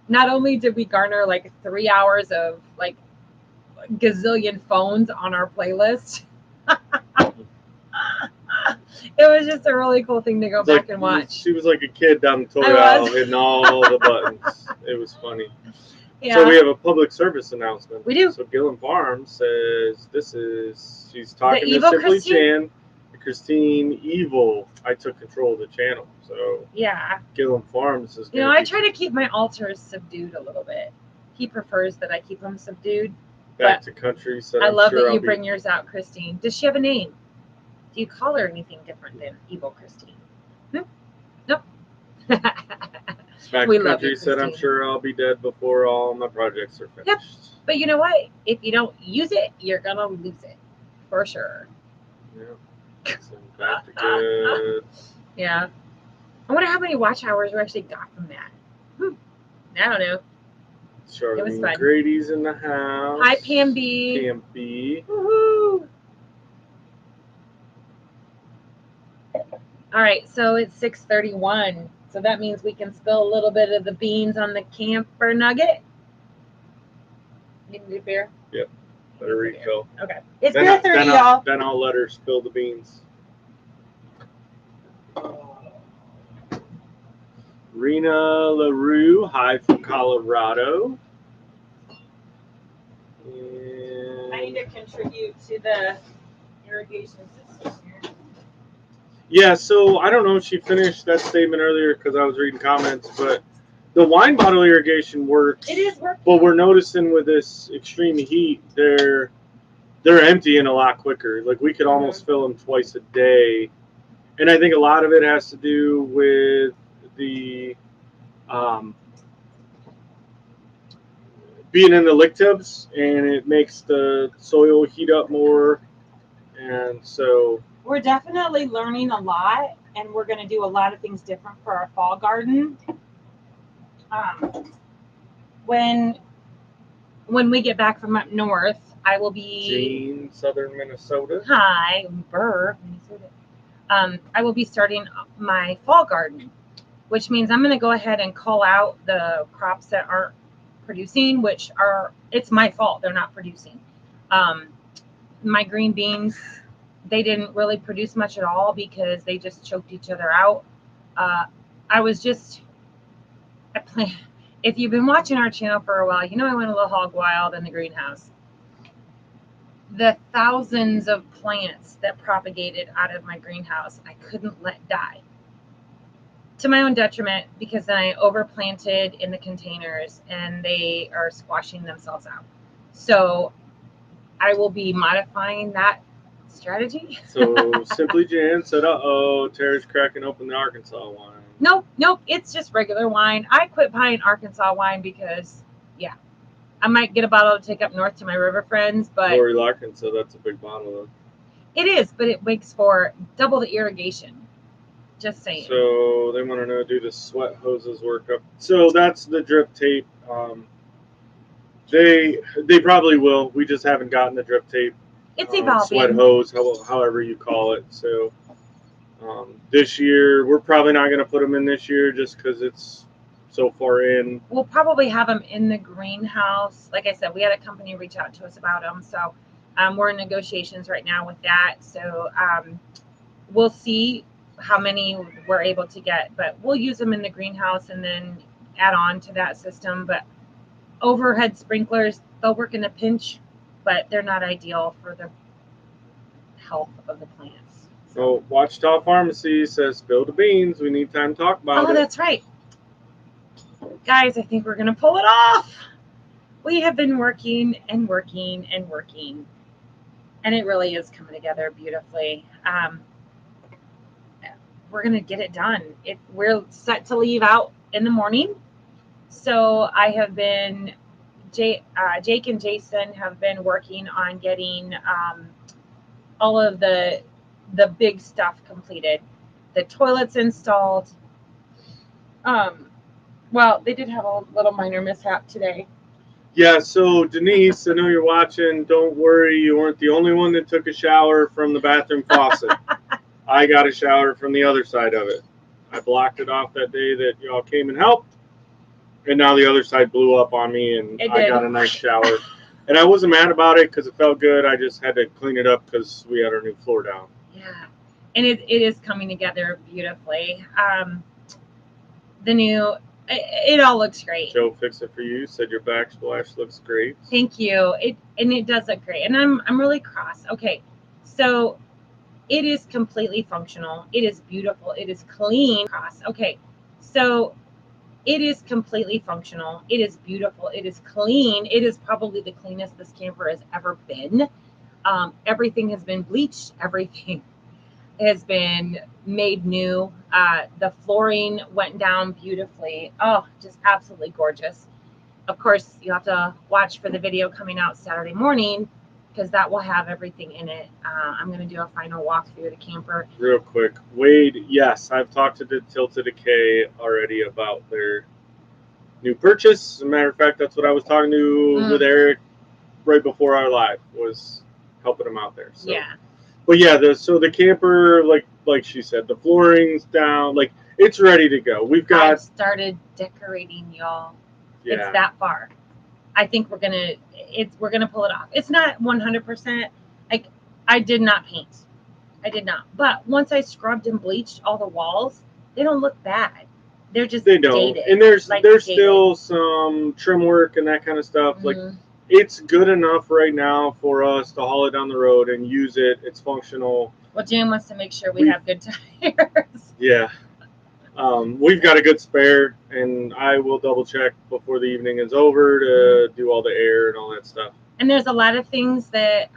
not only did we garner like 3 hours of like gazillion phones on our playlist, it was just a really cool thing to go back and watch. She was like a kid down the toy aisle hitting all the buttons. It was funny. Yeah. So we have a public service announcement. We do. So Gillen Farms says she's talking to Evil Simply Christine? Jan, Christine Evil. I took control of the channel. So Yeah. Gillen Farms is I try to keep my altars subdued a little bit. He prefers that I keep them subdued. Back to country. So I love that you bring yours out, Christine. Does she have a name? Do you call her anything different than Evil Christine? Nope. Back We to love country you, said, I'm Christine. sure I'll be dead before all my projects are finished. Yep. But you know what? If you don't use it, you're going to lose it. For sure. Yeah. So back to good. Yeah. I wonder how many watch hours we actually got from that. I don't know. Charlene It was fun. Grady's in the house. Hi, Pam B. Pam B. Woohoo! All right, so it's 6:31. So that means we can spill a little bit of the beans on the camper nugget. You need a beer? Yep. Better refill. Okay. It's beer 30, y'all. Then I'll let her spill the beans. Rena LaRue, hi from Colorado. And I need to contribute to the irrigation system here. yeah, so I don't know if she finished that statement earlier because I was reading comments, but the wine bottle irrigation works. It is working. But we're noticing with this extreme heat, they're emptying a lot quicker. Like we could almost fill them twice a day, and I think a lot of it has to do with the being in the lick tubs, and it makes the soil heat up more, and so we're definitely learning a lot, and we're going to do a lot of things different for our fall garden. When we get back from up north, I will be Jean, Southern Minnesota. Hi, Burr, Minnesota. I will be starting my fall garden, which means I'm going to go ahead and call out the crops that aren't producing, it's my fault they're not producing. My green beans, they didn't really produce much at all because they just choked each other out. If you've been watching our channel for a while, you know I went a little hog wild in the greenhouse. The thousands of plants that propagated out of my greenhouse, I couldn't let die. To my own detriment, because then I overplanted in the containers and they are squashing themselves out. So I will be modifying that strategy. So Simply Jan said, uh-oh, Tara's cracking open the Arkansas wine. Nope, it's just regular wine. I quit buying Arkansas wine because, yeah, I might get a bottle to take up north to my river friends, but Lori Larkin, so that's a big bottle though. It is, but it makes for double the irrigation. Just saying. So they want to know, do the sweat hoses work up? So that's the drip tape. They probably will. We just haven't gotten the drip tape. It's evolving. Sweat hose, however you call it. So this year, we're probably not going to put them in this year just because it's so far in. We'll probably have them in the greenhouse. Like I said, we had a company reach out to us about them. So we're in negotiations right now with that. So we'll see how many we're able to get. But we'll use them in the greenhouse and then add on to that system. But overhead sprinklers, they'll work in a pinch, but they're not ideal for the health of the plants. So Watchtower Pharmacy says, spill the beans. We need time to talk about it. Oh, that's right. Guys, I think we're going to pull it off. We have been working and working and working, and it really is coming together beautifully. We're going to get it done. We're set to leave out in the morning. So I have been, Jake and Jason have been working on getting all of the big stuff completed. The toilets installed. Well, they did have a little minor mishap today. Yeah, so Denise, I know you're watching. Don't worry, you weren't the only one that took a shower from the bathroom faucet. I got a shower from the other side of it. I blocked it off that day that y'all came and helped, and now the other side blew up on me, and I got a nice shower. And I wasn't mad about it because it felt good. I just had to clean it up because we had our new floor down. Yeah, and it is coming together beautifully. The new, it all looks great. Joe fixed it for you. Said your backsplash looks great. Thank you. It does look great, and I'm really cross. Okay, so it is completely functional. It is beautiful. It is clean. Cross. Okay, so it is completely functional. It is beautiful. It is clean. It is probably the cleanest this camper has ever been. Everything has been bleached. Everything has been made new. The flooring went down beautifully. Oh, just absolutely gorgeous. Of course, you have to watch for the video coming out Saturday morning because that will have everything in it. I'm going to do a final walk through the camper. Real quick, Wade, yes, I've talked to Tilted Decay already about their new purchase. As a matter of fact, that's what I was talking to with Eric right before our live, was helping him out there. So. Yeah. But yeah, the camper, like she said, the flooring's down, like it's ready to go. I've started decorating, y'all. Yeah. It's that far. I think we're gonna pull it off. It's not 100%. Like, I did not paint. I did not. But once I scrubbed and bleached all the walls, they don't look bad. They're just dated. And there's still some trim work and that kind of stuff. Like, it's good enough right now for us to haul it down the road and use it. It's functional. Well, Jan wants to make sure we have good tires. Yeah. We've got a good spare, and I will double check before the evening is over to do all the air and all that stuff. And there's a lot of things that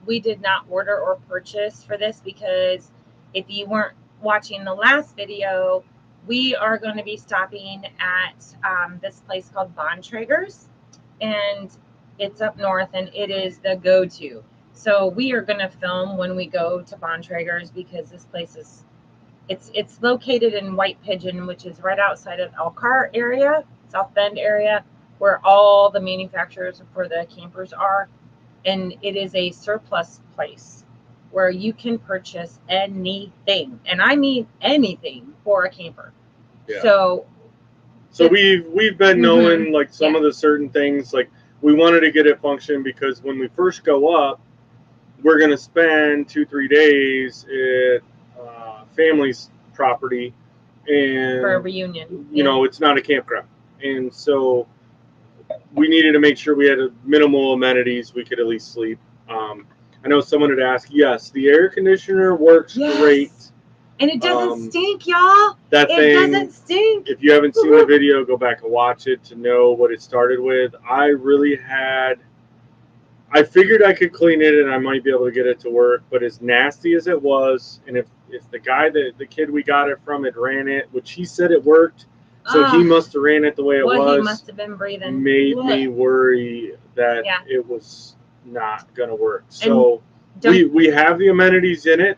we did not order or purchase for this, because if you weren't watching the last video, we are going to be stopping at this place called Bontrager's, and it's up north, and it is the go-to. So we are going to film when we go to Bontrager's, because this place is it's located in White Pigeon, which is right outside of Elkhart area, South Bend area, where all the manufacturers for the campers are. And it is a surplus place where you can purchase anything, and I mean anything, for a camper. Yeah. So we've been knowing like some of the certain things, like we wanted to get it function because when we first go up, we're going to spend 2-3 days at family's property, and for a reunion, you know, it's not a campground, and so we needed to make sure we had a minimal amenities. We could at least sleep. I know someone had asked. Yes, the air conditioner works great, and it doesn't stink, y'all. It doesn't stink. If you haven't seen the video, go back and watch it to know what it started with. I figured I could clean it and I might be able to get it to work, but as nasty as it was, and if the guy the kid we got it from had ran it, which he said it worked, so he must have ran it the way it was. He must have been breathing. Made me worry that it was not gonna work. So we have the amenities in it.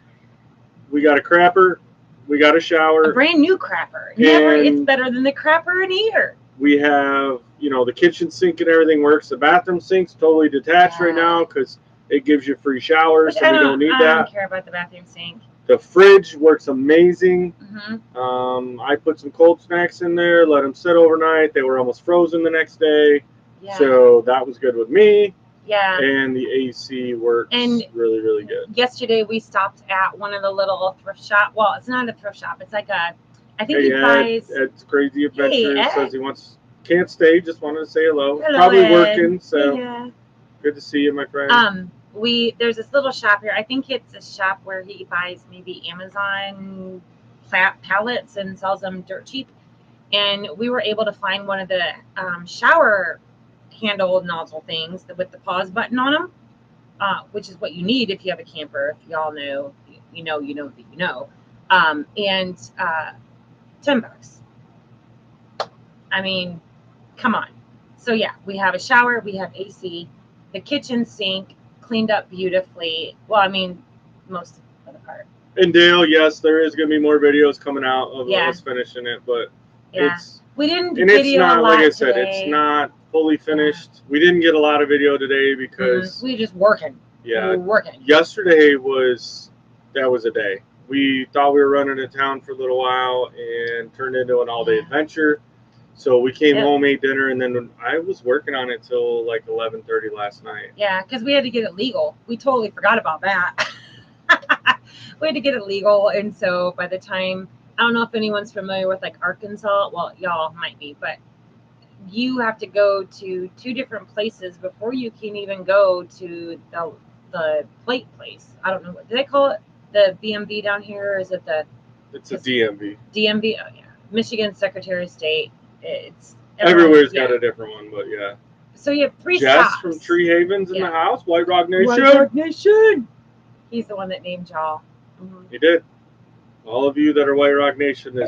We got a crapper, we got a shower, a brand new crapper. It's better than the crapper in here. We have, you know, the kitchen sink and everything works. The bathroom sink's totally detached right now because it gives you free showers, so we don't need that. I don't care about the bathroom sink. The fridge works amazing. I put some cold snacks in there, let them sit overnight. They were almost frozen the next day, so that was good with me. Yeah. And the AC works really, really good. Yesterday we stopped at one of the little thrift shop. Well, it's not a thrift shop. It's like I think he buys. It's Crazy Adventure. Says he can't stay. Just wanted to say hello. Hello, probably Ed. Working. So good to see you, my friend. There's this little shop here. I think it's a shop where he buys maybe Amazon pallets and sells them dirt cheap. And we were able to find one of the shower handle nozzle things with the pause button on them, which is what you need if you have a camper. If y'all know, you know. And $10. I mean, come on. So yeah, we have a shower, we have AC, the kitchen sink cleaned up beautifully. Well, I mean, most of the part. And Dale, yes, there is going to be more videos coming out of Yeah. us finishing it, but Yeah. it's We didn't and video it's not a lot like I said, today. it's not fully finished. We didn't get a lot of video today because we just working. yeah, We're working. yesterday was a day. We thought we were running to town for a little while and turned into an all-day adventure. So we came home, ate dinner, and then I was working on it till like 11:30 last night. Yeah, because we had to get it legal. We totally forgot about that. We had to get it legal, and so by the time, I don't know if anyone's familiar with like Arkansas. Well, y'all might be, but you have to go to 2 different places before you can even go to the plate place. I don't know, what do they call it? The BMV down here, or is it the? It's a DMV. DMV, oh yeah, Michigan Secretary of State. It's everywhere's got a different one, but yeah. So you have 3 Jess stops. from Tree Havens in the house, White Rock Nation. White Rock Nation. He's the one that named y'all. Mm-hmm. He did. All of you that are White Rock Nation,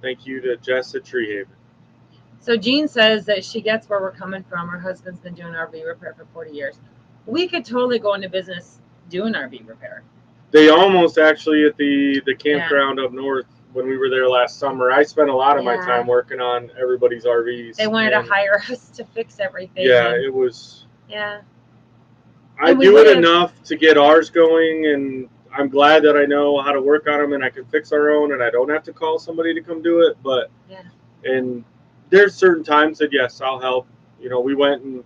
thank you to Jess at Tree Haven. So Jean says that she gets where we're coming from. Her husband's been doing RV repair for 40 years. We could totally go into business doing RV repair. They almost actually at the campground up north when we were there last summer. I spent a lot of my time working on everybody's RVs. They wanted to hire us to fix everything. Yeah, it was. Yeah. I do it enough to get ours going, and I'm glad that I know how to work on them, and I can fix our own, and I don't have to call somebody to come do it. But and there's certain times that yes, I'll help. You know, we went and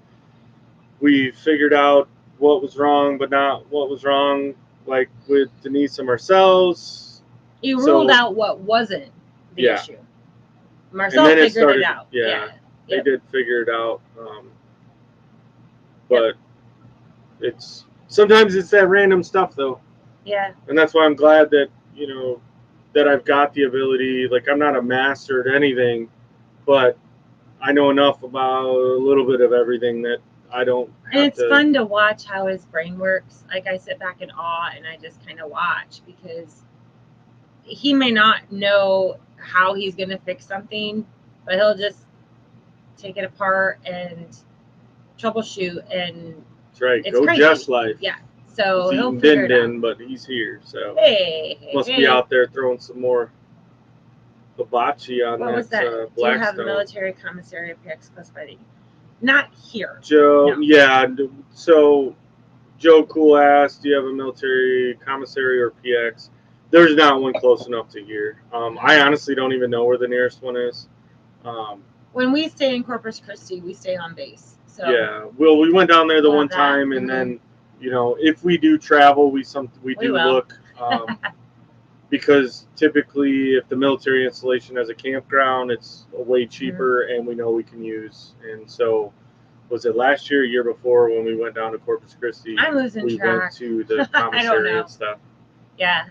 we figured out what was wrong, but not what was wrong. Like with Denise and Marcel's. You ruled out what wasn't the issue. Marcel figured it out. Yeah. They did figure it out. But it's sometimes it's that random stuff though. Yeah. And that's why I'm glad that, that I've got the ability, like I'm not a master at anything, but I know enough about a little bit of everything that I don't have And it's fun to watch how his brain works. Like I sit back in awe and I just kind of watch because he may not know how he's going to fix something, but he'll just take it apart and troubleshoot. And that's right. It's Go crazy. Jess life. Yeah. So he's he'll figure it out. but he's here. So hey, must be out there throwing some more hibachi on what was that? Do you have military commissary PX close by? Not here. Joe, no. So Joe Cool asked, do you have a military commissary or PX? There's not one close enough to here. I honestly don't even know where the nearest one is. When we stay in Corpus Christi, we stay on base. So yeah, well, we went down there the one time, and then, if we do travel, we do look. Because typically, if the military installation has a campground, it's way cheaper, and we know we can use. And so, was it last year, or year before, when we went down to Corpus Christi? I'm losing track. Went to the commissary and stuff. Yeah,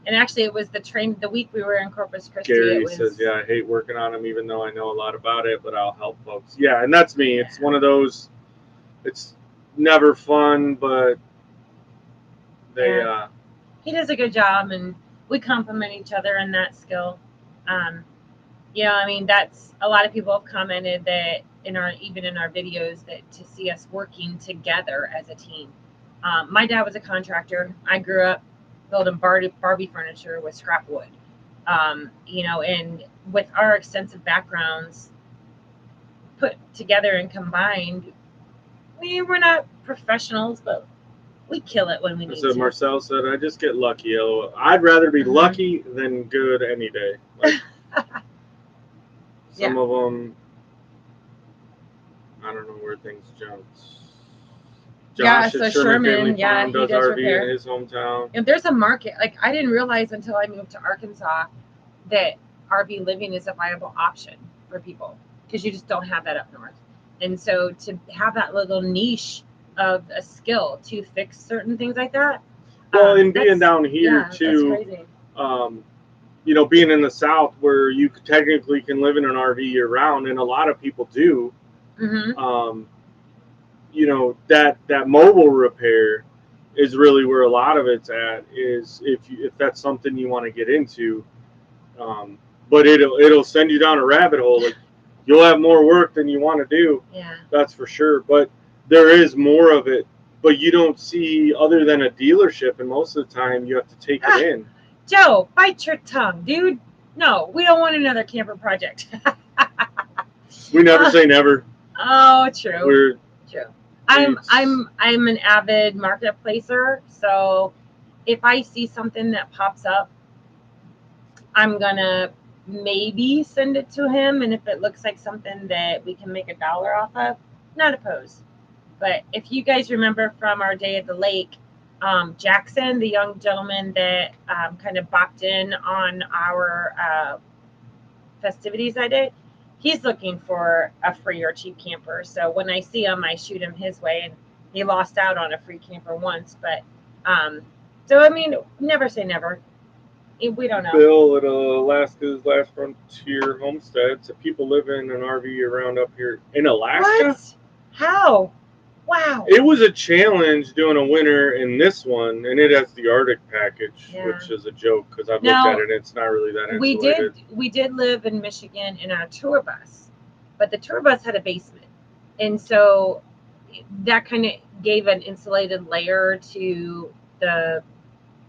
and actually, it was the week we were in Corpus Christi. Gary says, "Yeah, I hate working on them, even though I know a lot about it, but I'll help folks." Yeah, and that's me. It's one of those. It's never fun, but they. He does a good job, and we complement each other in that skill. I mean, that's a lot of people have commented that even in our videos that to see us working together as a team. My dad was a contractor. I grew up building Barbie furniture with scrap wood. And with our extensive backgrounds put together and combined, we're not professionals, but we kill it when we need to. Marcel said, I just get lucky. I'd rather be lucky than good any day. Like, some of them, I don't know where things jumped. Josh at Sherman Farm does RV repair in his hometown. If there's a market, like I didn't realize until I moved to Arkansas that RV living is a viable option for people because you just don't have that up north. And so to have that little niche of a skill to fix certain things like that. Well, and being down here too, that's crazy. Being in the South where you technically can live in an RV year round, and a lot of people do. Mm-hmm. That mobile repair is really where a lot of it's at. Is if that's something you want to get into, but it'll send you down a rabbit hole. Like you'll have more work than you want to do. Yeah, that's for sure. But there is more of it but you don't see other than a dealership, and most of the time you have to take it in. Joe, bite your tongue, dude. No, we don't want another camper project. We never say never. Oh, true. We're true. I'm an avid marketplacer, so if I see something that pops up, I'm gonna maybe send it to him, and if it looks like something that we can make $1 off of, not opposed. But if you guys remember from our day at the lake, Jackson, the young gentleman that kind of bopped in on our festivities that day, he's looking for a free or cheap camper. So when I see him, I shoot him his way, and he lost out on a free camper once. But so I mean, never say never. We don't know. Bill at Alaska's Last Frontier Homestead said people live in an RV around up here in Alaska. What? How? Wow. It was a challenge doing a winter in this one, and it has the Arctic package, which is a joke because I've looked at it and it's not really that insulated. We did live in Michigan in our tour bus, but the tour bus had a basement, and so that kind of gave an insulated layer to the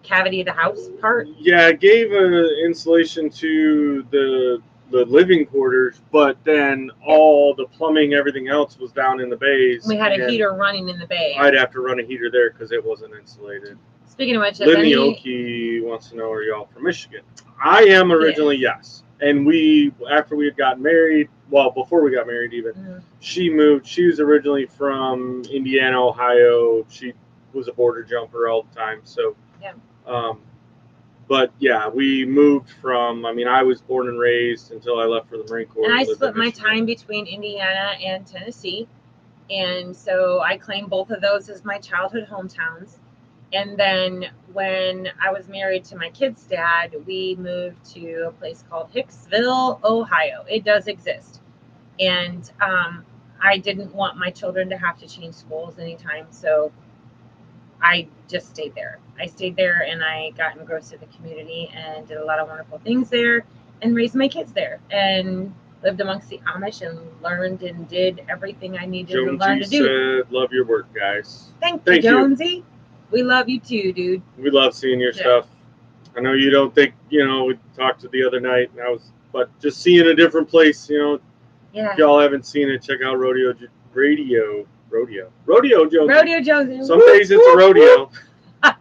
cavity of the house part. Yeah, it gave insulation to the living quarters, but then all the plumbing, everything else was down in the bays. We had a heater running in the bay. I'd have to run a heater there because it wasn't insulated. Speaking of which, Lindy Oki wants to know, are y'all from Michigan? I am originally, yes. And we, after we had gotten married, well, before we got married even, she moved. She was originally from Indiana, Ohio. She was a border jumper all the time. So, yeah. But yeah, we moved from, I mean, I was born and raised until I left for the Marine Corps. And I split my time between Indiana and Tennessee. And so I claim both of those as my childhood hometowns. And then when I was married to my kid's dad, we moved to a place called Hicksville, Ohio. It does exist. And I didn't want my children to have to change schools anytime. So I just stayed there. I stayed there and I got engrossed in the community and did a lot of wonderful things there and raised my kids there and lived amongst the Amish and learned and did everything I needed to learn to do. Jonesy said, love your work, guys. Thank you, Jonesy. We love you too, dude. We love seeing your stuff. I know you don't think, we talked to the other night, and but just seeing a different place, Yeah. If y'all haven't seen it, check out Rodeo Jonesy. Some days it's a rodeo.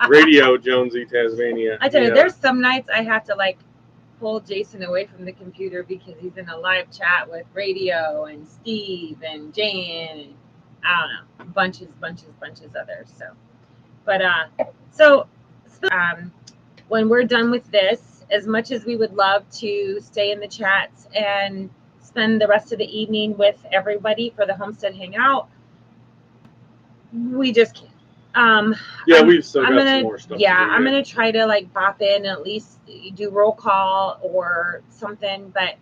Radio Jonesy, Tasmania. I tell you, there's some nights I have to pull Jason away from the computer because he's in a live chat with Radio and Steve and Jan and I don't know, bunches others. So, but when we're done with this, as much as we would love to stay in the chats and spend the rest of the evening with everybody for the Homestead Hangout, we just can't. We've still got some more stuff. Yeah, I'm gonna try to pop in and at least do roll call or something, but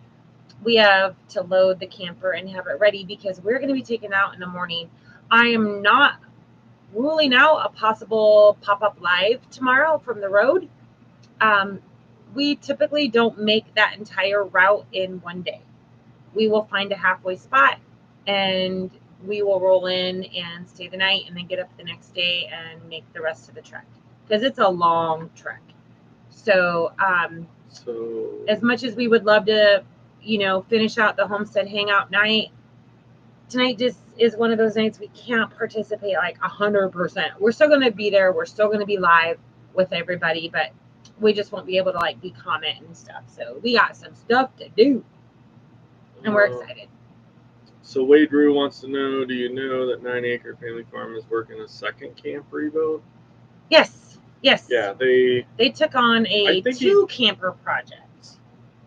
we have to load the camper and have it ready because we're gonna be taken out in the morning. I am not ruling out a possible pop-up live tomorrow from the road. We typically don't make that entire route in one day. We will find a halfway spot and we will roll in and stay the night and then get up the next day and make the rest of the trek because it's a long trek. So as much as we would love to, finish out the Homestead Hangout night, tonight just is one of those nights we can't participate 100%. We're still going to be there. We're still going to be live with everybody, but we just won't be able to be comment and stuff. So we got some stuff to do and we're excited. So Wade Rue wants to know, do you know that 9 Acre Family Farm is working a second camp rebuild? Yes. Yeah, they took on a 2-camper project.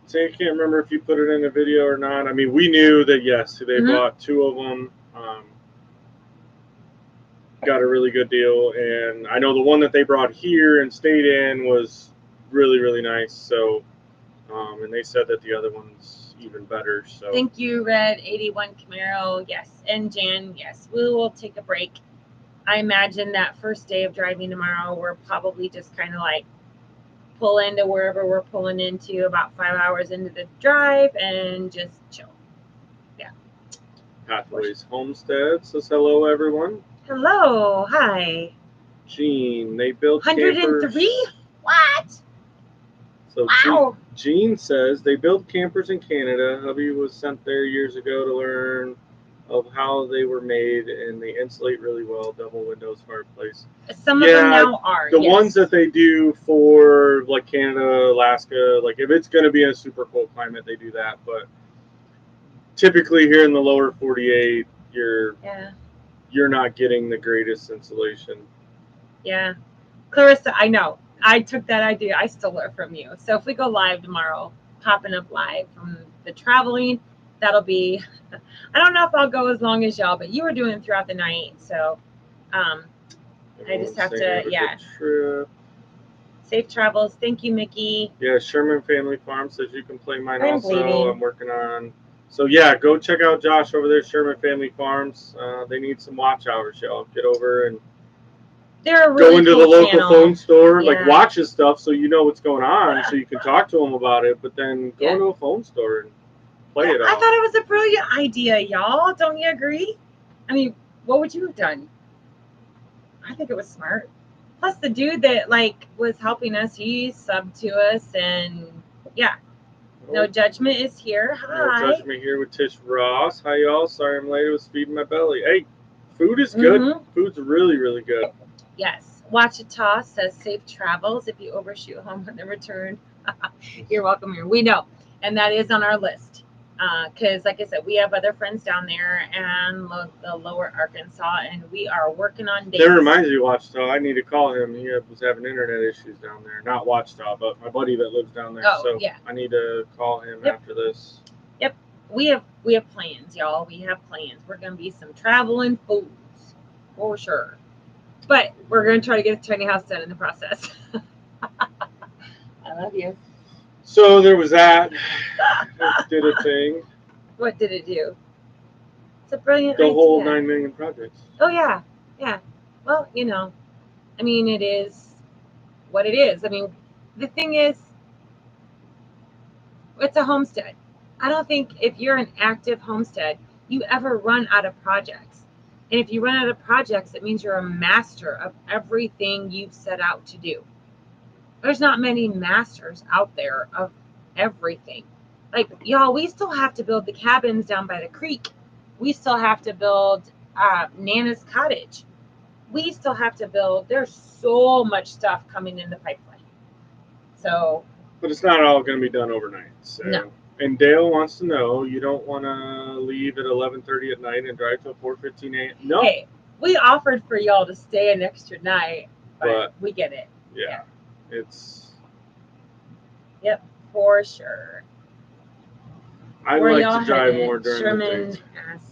I can't remember if you put it in a video or not. I mean, we knew that, yes, they bought 2 of them. Got a really good deal. And I know the one that they brought here and stayed in was really, really nice. So, and they said that the other one's even better. So thank you, Red 81 Camaro. Yes. And Jan, yes, we will take a break. I imagine that first day of driving tomorrow, we're probably just kind of pull into wherever we're pulling into about 5 hours into the drive and just chill. Yeah. Pathways Homestead says hello, everyone. Hello. Hi. Gene, they build campers. 103? What? So Wow. Gene says they build campers in Canada. Hubby was sent there years ago to learn of how they were made, and they insulate really well. Double windows, fireplace. Some of them now are. The yes. ones that they do for like Canada, Alaska, like if it's going to be in a super cold climate, they do that. But typically here in the lower 48, you're not getting the greatest insulation. Yeah. Clarissa, I know. I took that idea. I stole it from you. So if we go live tomorrow, popping up live from the traveling, that'll be, I don't know if I'll go as long as y'all, but you were doing it throughout the night. So I just have to, Trip. Safe travels. Thank you, Mickey. Yeah, Sherman Family Farm says you can play mine I'm also. bleeding. I'm working on. So yeah, go check out Josh over there, Sherman Family Farms. They need some watch hours, y'all. Get over and they're a really go into cool the local channel. phone store, Yeah. like watch his stuff so you know what's going on, so you can talk to them about it. But then go to a phone store and play it I out. thought it was a brilliant idea, y'all. Don't you agree? I mean, what would you have done? I think it was smart. Plus, the dude that was helping us, he subbed to us, and no judgment is here. Hi. No judgment here with Tish Ross. Hi y'all. Sorry I'm late. I was feeding my belly. Hey, food is good. Mm-hmm. Food's really, really good. Yes. Wachita says safe travels if you overshoot home on the return. You're welcome here. We know, and that is on our list. Because, like I said, we have other friends down there and the lower Arkansas, and we are working on dates. That reminds me of Wachita. I need to call him. He was having internet issues down there. Not Wachita, but my buddy that lives down there. Oh, so yeah. I need to call him after this. Yep. We have plans, y'all. We have plans. We're going to be some traveling fools, for sure. But we're going to try to get a tiny house done in the process. I love you. So there was that. It did a thing. What did it do? It's a brilliant idea. The whole 9 million projects. Oh, yeah. Yeah. Well, I mean, it is what it is. I mean, the thing is, it's a homestead. I don't think if you're an active homestead, you ever run out of projects. And if you run out of projects, it means you're a master of everything you've set out to do. There's not many masters out there of everything. Like, y'all, we still have to build the cabins down by the creek. We still have to build Nana's cottage. We still have to build. There's so much stuff coming in the pipeline. So. But it's not all going to be done overnight. So. No. And Dale wants to know, you don't want to leave at 11:30 at night and drive till 4:15 a.m. No. Hey, we offered for y'all to stay an extra night, but we get it. Yeah. It's. Yep, for sure. I'd like to drive more during Sherman the day.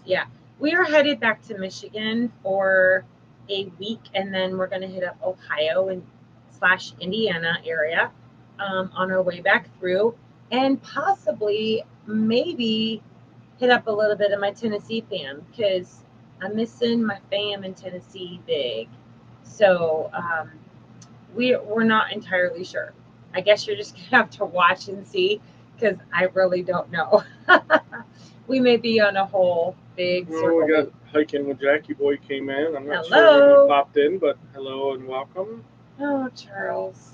Yeah. We are headed back to Michigan for a week, and then we're going to hit up Ohio and / Indiana area on our way back through, and possibly maybe hit up a little bit of my Tennessee fam, because I'm missing my fam in Tennessee big. So we're not entirely sure. I guess you're just going to have to watch and see, because I really don't know. We may be on a whole big circle. We got Hiking with Jackie Boy came in. I'm not sure when he popped in, but hello and welcome. Oh, Charles.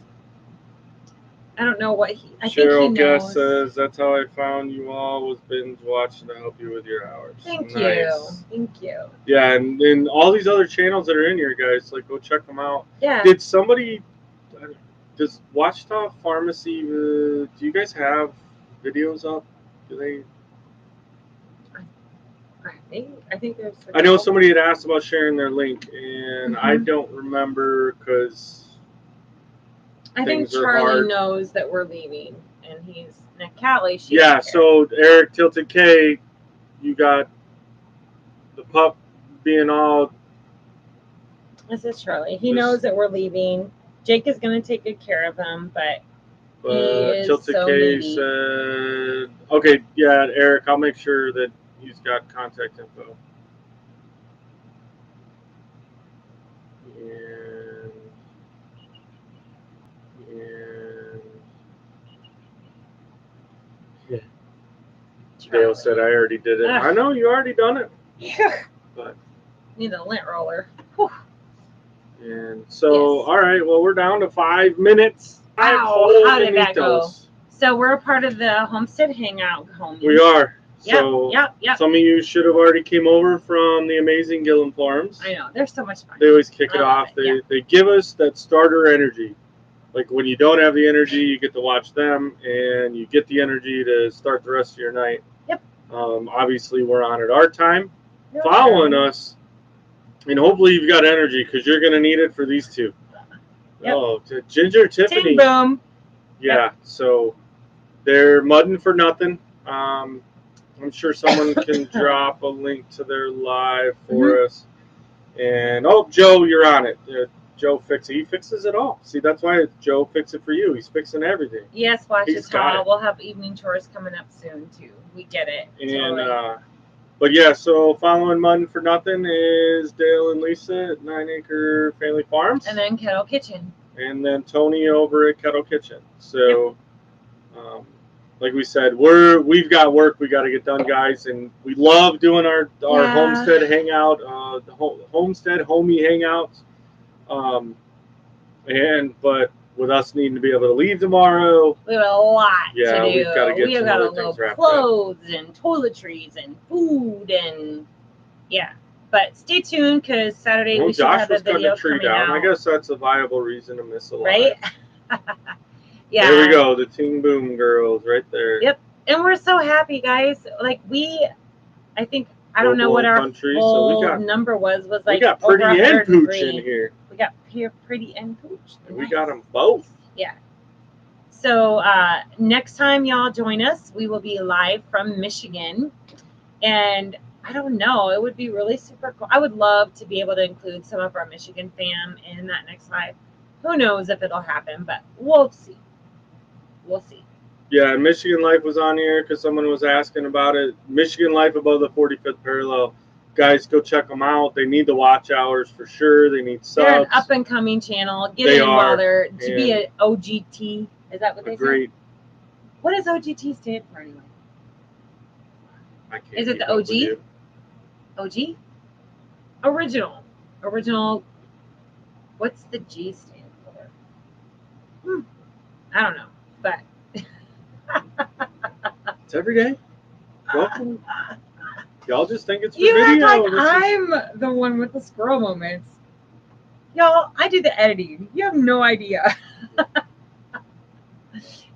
I don't know what I think Cheryl Guest says, that's how I found you all, was binge watching to help you with your hours. Thank you. Thank you. Yeah, and all these other channels that are in here, guys, like, go check them out. Yeah. Did somebody, does Wachita Pharmacy, do you guys have videos up? Do they? I think there's. I know somebody had asked about sharing their link, and I don't remember because. I think Charlie knows that we're leaving, and he's Callie. Yeah, so Eric Tilted K, you got the pup being all. This is Charlie. He knows that we're leaving. Jake is going to take good care of him, but he is Tilted so K needy. said, okay, yeah, Eric, I'll make sure that he's got contact info. Dale said I already did it. I know you already done it. Yeah. But need a lint roller. Whew. And so, Yes. all right, well, we're down to 5 minutes. Wow, how did that go? So we're a part of the Homestead Hangout, homies. We are. Yep, So yep. some of you should have already came over from the amazing Gillen Farms. I know, they're so much fun. They always kick it I love off. it, They give us that starter energy. Like when you don't have the energy, you get to watch them, and you get the energy to start the rest of your night. Yep. Obviously, we're on at our time. Real Following true. us, and hopefully you've got energy because you're going to need it for these two. Yep. Oh, Ginger Tiffany. Ting boom. Yeah, Yep. so they're mudding for nothing. I'm sure someone can drop a link to their live for us. And Joe, you're on it. Joe He fixes it all. See, that's why it's Joe Fix It For You. He's fixing everything. Yes, watch He's it, got We'll have evening chores coming up soon too. We get it. And totally. but yeah, so following Muddin' for Nothing is Dale and Lisa at 9 Acre Family Farms. And then Kettle Kitchen. And then Tony over at Kettle Kitchen. So like we said, we've got work we got to get done, guys, and we love doing our homestead hangout, the homestead homie hangouts. But with us needing to be able to leave tomorrow, we have a lot to do. We've got to get we have got to load clothes and toiletries and food and But stay tuned because Saturday we should have a video coming out. I guess that's a viable reason to miss a lot. Right? Yeah. There we go, the Ting Boom girls right there. Yep. And we're so happy, guys. Like I think I don't know what our full number was like. We got Pretty and Pooch in here. We got Pretty and Pooch. And we got them both. Yeah. So next time y'all join us, we will be live from Michigan, and I don't know, it would be really super cool. I would love to be able to include some of our Michigan fam in that next live. Who knows if it'll happen, but we'll see. We'll see. Yeah, Michigan Life was on here because someone was asking about it. Michigan Life above the 45th parallel. Guys, go check them out. They need the watch hours for sure. They need subs. They're an up-and-coming channel. Get in while they're to be an OGT. Is that what they say? What does OGT stand for anyway? I can't. Is it the OG? OG? Original. What's the G stand for? I don't know, but it's every day. Welcome. Y'all just think it's for you video. act like I'm the one with the squirrel moments. Y'all, I do the editing. You have no idea.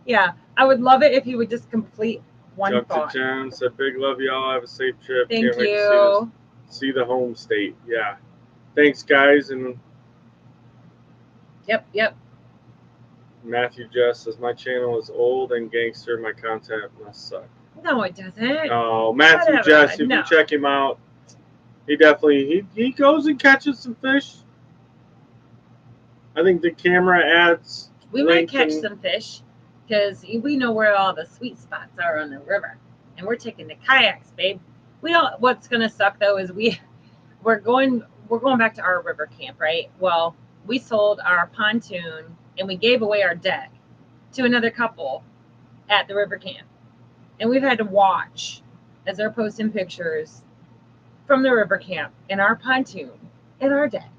Yeah, I would love it if you would just complete one thought. To Jen said, "Big love, y'all. Have a safe trip. Thank you. See the home state. Yeah. Thanks, guys." And Yep. Matthew Jess says, "My channel is old and gangster. My content must suck." No, it doesn't. Oh, Matthew Jess, if you check him out, he definitely he goes and catches some fish. I think the camera adds. We might catch some fish because we know where all the sweet spots are on the river, and we're taking the kayaks, babe. We don't. What's gonna suck though is we're going back to our river camp, right? Well, we sold our pontoon and we gave away our deck to another couple at the river camp. And we've had to watch as they're posting pictures from the river camp in our pontoon, in our deck.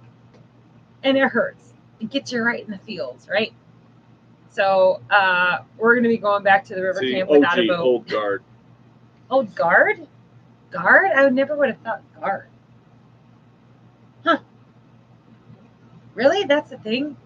And it hurts. It gets you right in the feels, right? So we're going to be going back to the river camp without a boat. Old guard. Old guard? Guard? I never would have thought guard. Huh. Really? That's the thing?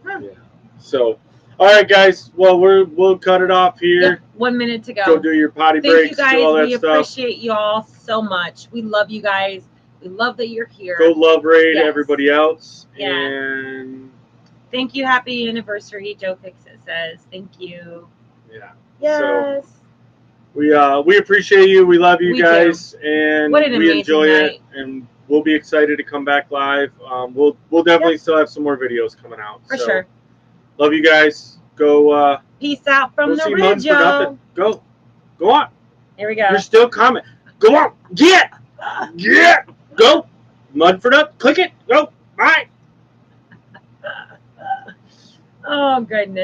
Huh. Yeah. So, all right, guys. Well, we'll cut it off here. Yep, 1 minute to go. Go do your potty breaks. Thank you guys. Do all that we appreciate y'all so much. We love you guys. We love that you're here. Go love raid everybody else. Yeah. And thank you. Happy anniversary. Joe Fixit says thank you. Yeah. Yes. So, we appreciate you. We love you guys, and we enjoy it. And we'll be excited to come back live. We'll definitely still have some more videos coming out. For sure. Love you guys. Go. Peace out from the ridge, y'all. Go on. Here we go. You're still coming. Go on. Get. Go. Mud for Nothing. Click it. Go. Bye. Oh goodness.